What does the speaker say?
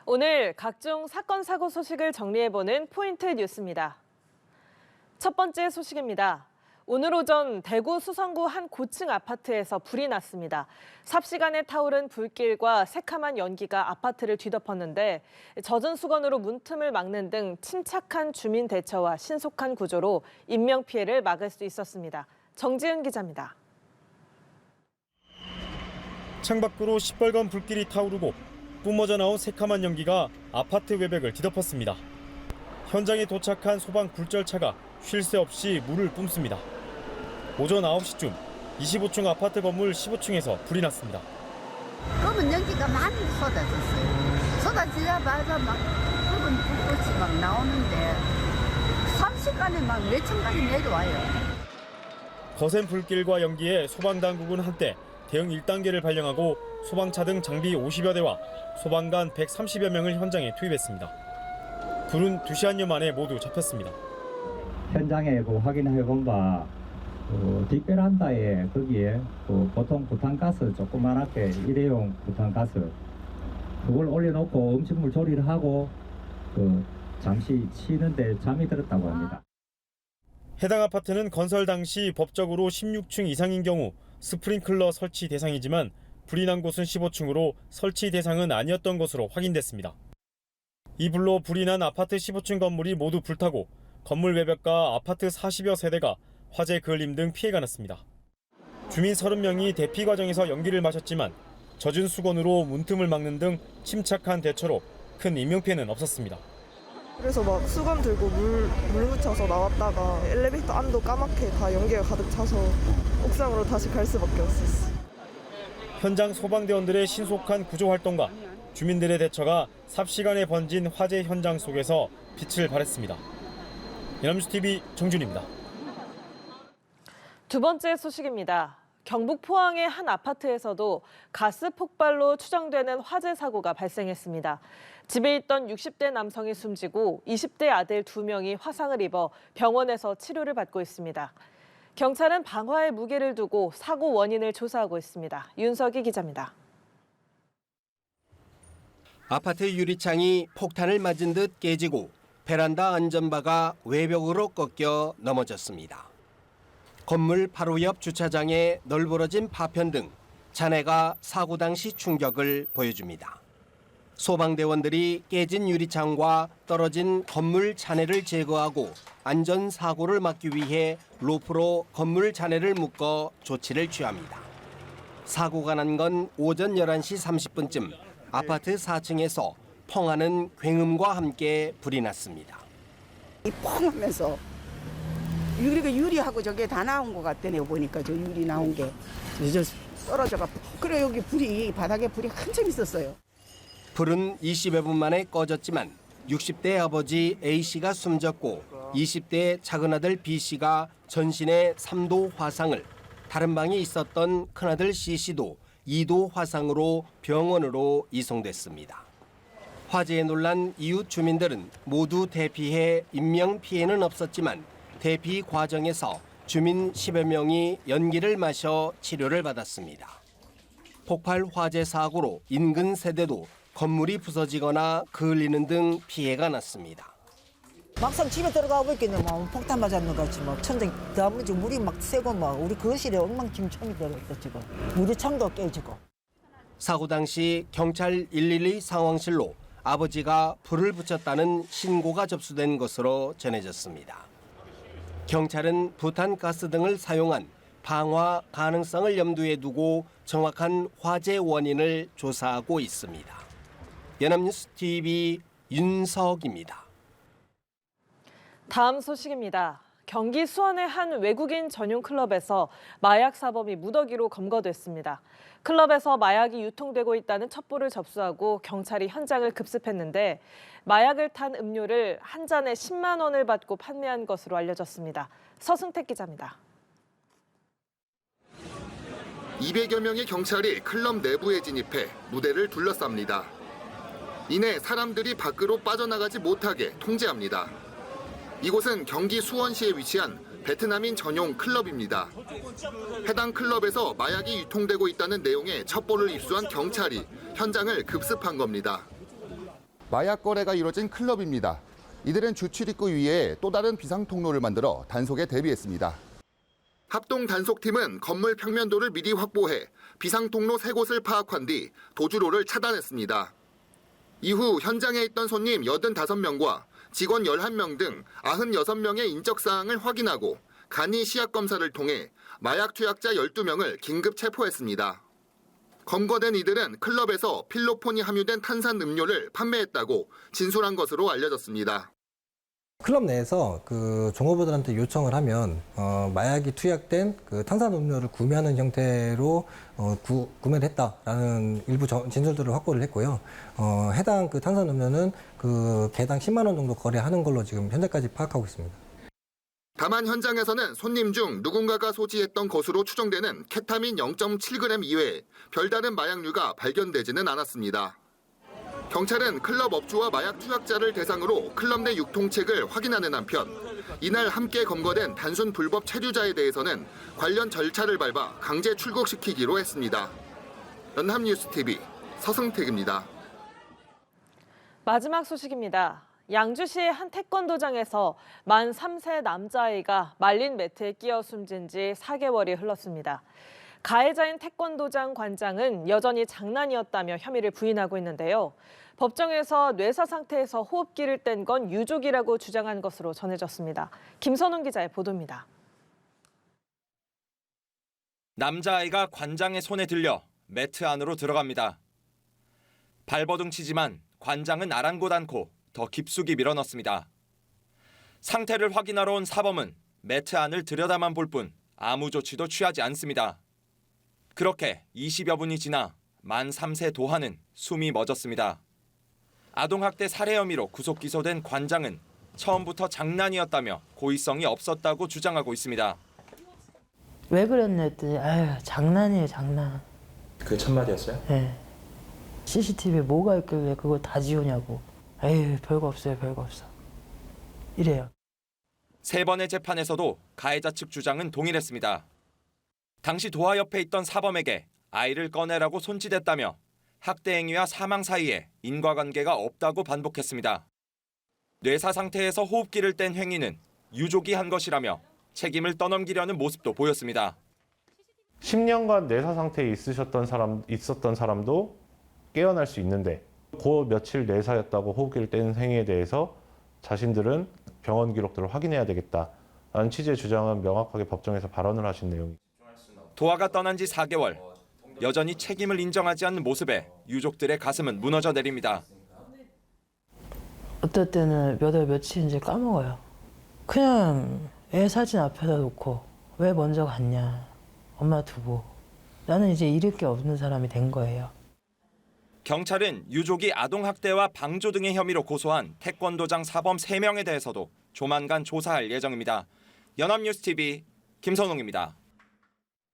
오늘 각종 사건, 사고 소식을 정리해보는 포인트 뉴스입니다. 첫 번째 소식입니다. 오늘 오전 대구 수성구 한 고층 아파트에서 불이 났습니다. 삽시간에 타오른 불길과 새카만 연기가 아파트를 뒤덮었는데 젖은 수건으로 문틈을 막는 등 침착한 주민 대처와 신속한 구조로 인명피해를 막을 수 있었습니다. 정지은 기자입니다. 창밖으로 시뻘건 불길이 타오르고 뿜어져 나온 새카만 연기가 아파트 외벽을 뒤덮었습니다. 현장에 도착한 소방 굴절차가 쉴 새 없이 물을 뿜습니다. 오전 9시쯤 25층 아파트 건물 15층에서 불이 났습니다. 검은 연기가 많이 쏟아졌어요. 쏟아지자마자 막 붉은 불꽃이 막 나오는데 순식간에 막 몇천 가지 내려와요. 거센 불길과 연기에 소방당국은 한때 대응 1단계를 발령하고 소방차 등 장비 50여 대와 소방관 130여 명을 현장에 투입했습니다. 불은 2시간여 만에 모두 잡혔습니다. 현장에 확인해본 바 뒷베란다에 거기에 보통 부탄가스 조그만하게 일회용 부탄가스 그걸 올려놓고 음식물 조리를 하고 잠시 쉬는데 잠이 들었다고 합니다. 해당 아파트는 건설 당시 법적으로 16층 이상인 경우 스프링클러 설치 대상이지만 불이 난 곳은 15층으로 설치 대상은 아니었던 것으로 확인됐습니다. 이 불로 불이 난 아파트 15층 건물이 모두 불타고 건물 외벽과 아파트 40여 세대가 화재 그을림 등 피해가 났습니다. 주민 30명이 대피 과정에서 연기를 마셨지만 젖은 수건으로 문틈을 막는 등 침착한 대처로 큰 인명피해는 없었습니다. 그래서 막 수건 들고 물 묻혀서 나왔다가 엘리베이터 안도 까맣게 다 연기가 가득 차서 옥상으로 다시 갈 수밖에 없었어요. 현장 소방대원들의 신속한 구조 활동과 주민들의 대처가 삽시간에 번진 화재 현장 속에서 빛을 발했습니다. 연합뉴스TV 정준입니다. 두 번째 소식입니다. 경북 포항의 한 아파트에서도 가스 폭발로 추정되는 화재 사고가 발생했습니다. 집에 있던 60대 남성이 숨지고 20대 아들 2명이 화상을 입어 병원에서 치료를 받고 있습니다. 경찰은 방화의 무게를 두고 사고 원인을 조사하고 있습니다. 윤석희 기자입니다. 아파트 유리창이 폭탄을 맞은 듯 깨지고 베란다 안전바가 외벽으로 꺾여 넘어졌습니다. 건물 바로 옆 주차장에 널브러진 파편 등 잔해가 사고 당시 충격을 보여줍니다. 소방대원들이 깨진 유리창과 떨어진 건물 잔해를 제거하고 안전사고를 막기 위해 로프로 건물 잔해를 묶어 조치를 취합니다. 사고가 난 건 오전 11시 30분쯤 아파트 4층에서 펑하는 굉음과 함께 불이 났습니다. 이 펑하면서 유리하고 저게 다 나온 것 같더네요. 보니까 저 유리 나온 게 떨어져가. 그래 여기 바닥에 불이 한참 있었어요. 불은 20여 분 만에 꺼졌지만 60대 아버지 A씨가 숨졌고 20대 작은 아들 B씨가 전신에 3도 화상을, 다른 방에 있었던 큰아들 C씨도 2도 화상으로 병원으로 이송됐습니다. 화재에 놀란 이웃 주민들은 모두 대피해 인명피해는 없었지만 대피 과정에서 주민 10여 명이 연기를 마셔 치료를 받았습니다. 폭발 화재 사고로 인근 세대도 건물이 부서지거나 그을리는 등 피해가 났습니다. 막상 집에 들어가 보니까 막 폭탄 맞았는 것 같이 막 천장 아무리 물이 막 새고 막 우리 거실에 엉망진창이 들어있다 지금 유리창도 깨지고. 사고 당시 경찰 112 상황실로 아버지가 불을 붙였다는 신고가 접수된 것으로 전해졌습니다. 경찰은 부탄가스 등을 사용한 방화 가능성을 염두에 두고 정확한 화재 원인을 조사하고 있습니다. 연합뉴스TV 윤석입니다. 다음 소식입니다. 경기 수원의 한 외국인 전용 클럽에서 마약 사범이 무더기로 검거됐습니다. 클럽에서 마약이 유통되고 있다는 첩보를 접수하고 경찰이 현장을 급습했는데 마약을 탄 음료를 한 잔에 10만 원을 받고 판매한 것으로 알려졌습니다. 서승택 기자입니다. 200여 명의 경찰이 클럽 내부에 진입해 무대를 둘러쌉니다. 이내 사람들이 밖으로 빠져나가지 못하게 통제합니다. 이곳은 경기 수원시에 위치한 베트남인 전용 클럽입니다. 해당 클럽에서 마약이 유통되고 있다는 내용의 첩보를 입수한 경찰이 현장을 급습한 겁니다. 마약 거래가 이뤄진 클럽입니다. 이들은 주 출입구 위에 또 다른 비상 통로를 만들어 단속에 대비했습니다. 합동 단속팀은 건물 평면도를 미리 확보해 비상 통로 3곳을 파악한 뒤 도주로를 차단했습니다. 이후 현장에 있던 손님 85명과 직원 11명 등 96명의 인적 사항을 확인하고 간이 시약 검사를 통해 마약 투약자 12명을 긴급 체포했습니다. 검거된 이들은 클럽에서 필로폰이 함유된 탄산 음료를 판매했다고 진술한 것으로 알려졌습니다. 클럽 내에서 그 종업원들한테 요청을 하면 마약이 투약된 그 탄산음료를 구매하는 형태로 구매를 했다라는 일부 진술들을 확보를 했고요. 해당 그 탄산음료는 그 개당 10만 원 정도 거래하는 걸로 지금 현재까지 파악하고 있습니다. 다만 현장에서는 손님 중 누군가가 소지했던 것으로 추정되는 케타민 0.7g 이외에 별다른 마약류가 발견되지는 않았습니다. 경찰은 클럽 업주와 마약 투약자를 대상으로 클럽 내 유통책을 확인하는 한편 이날 함께 검거된 단순 불법 체류자에 대해서는 관련 절차를 밟아 강제 출국시키기로 했습니다. 연합뉴스TV 서승택입니다. 마지막 소식입니다. 양주시의 한 태권도장에서 만 3세 남자아이가 말린 매트에 끼어 숨진 지 4개월이 흘렀습니다. 가해자인 태권도장 관장은 여전히 장난이었다며 혐의를 부인하고 있는데요. 법정에서 뇌사 상태에서 호흡기를 뗀 건 유족이라고 주장한 것으로 전해졌습니다. 김선웅 기자의 보도입니다. 남자아이가 관장의 손에 들려 매트 안으로 들어갑니다. 발버둥 치지만 관장은 아랑곳 않고 더 깊숙이 밀어넣습니다. 상태를 확인하러 온 사범은 매트 안을 들여다만 볼 뿐 아무 조치도 취하지 않습니다. 그렇게 20여 분이 지나 만 3세 도하는 숨이 멎었습니다. 아동학대 살해 혐의로 구속 기소된 관장은 처음부터 장난이었다며 고의성이 없었다고 주장하고 있습니다. 왜 그랬냐 했더니 아유 장난이에요 장난. 그게 첫마디였어요? 네. CCTV에 뭐가 있길래 그걸 다 지우냐고. 에휴 별거 없어요 별거 없어. 이래요. 3번의 재판에서도 가해자 측 주장은 동일했습니다. 당시 도하 옆에 있던 사범에게 아이를 꺼내라고 손짓했다며 학대 행위와 사망 사이에 인과관계가 없다고 반복했습니다. 뇌사 상태에서 호흡기를 뗀 행위는 유족이 한 것이라며 책임을 떠넘기려는 모습도 보였습니다. 10년간 뇌사 상태에 있었던 사람도 깨어날 수 있는데 그 며칠 뇌사였다고 호흡기를 뗀 행위에 대해서 자신들은 병원 기록들을 확인해야 되겠다라는 취지의 주장은 명확하게 법정에서 발언을 하신 내용입니다. 도하가 떠난 지 4개월, 여전히 책임을 인정하지 않는 모습에 유족들의 가슴은 무너져 내립니다. 어떨 때는 몇 월 며칠인지 까먹어요. 그냥 애 사진 앞에다 놓고 왜 먼저 갔냐. 엄마 두고. 나는 이제 잃을 게 없는 사람이 된 거예요. 경찰은 유족이 아동학대와 방조 등의 혐의로 고소한 태권도장 사범 3명에 대해서도 조만간 조사할 예정입니다. 연합뉴스TV 김선웅입니다.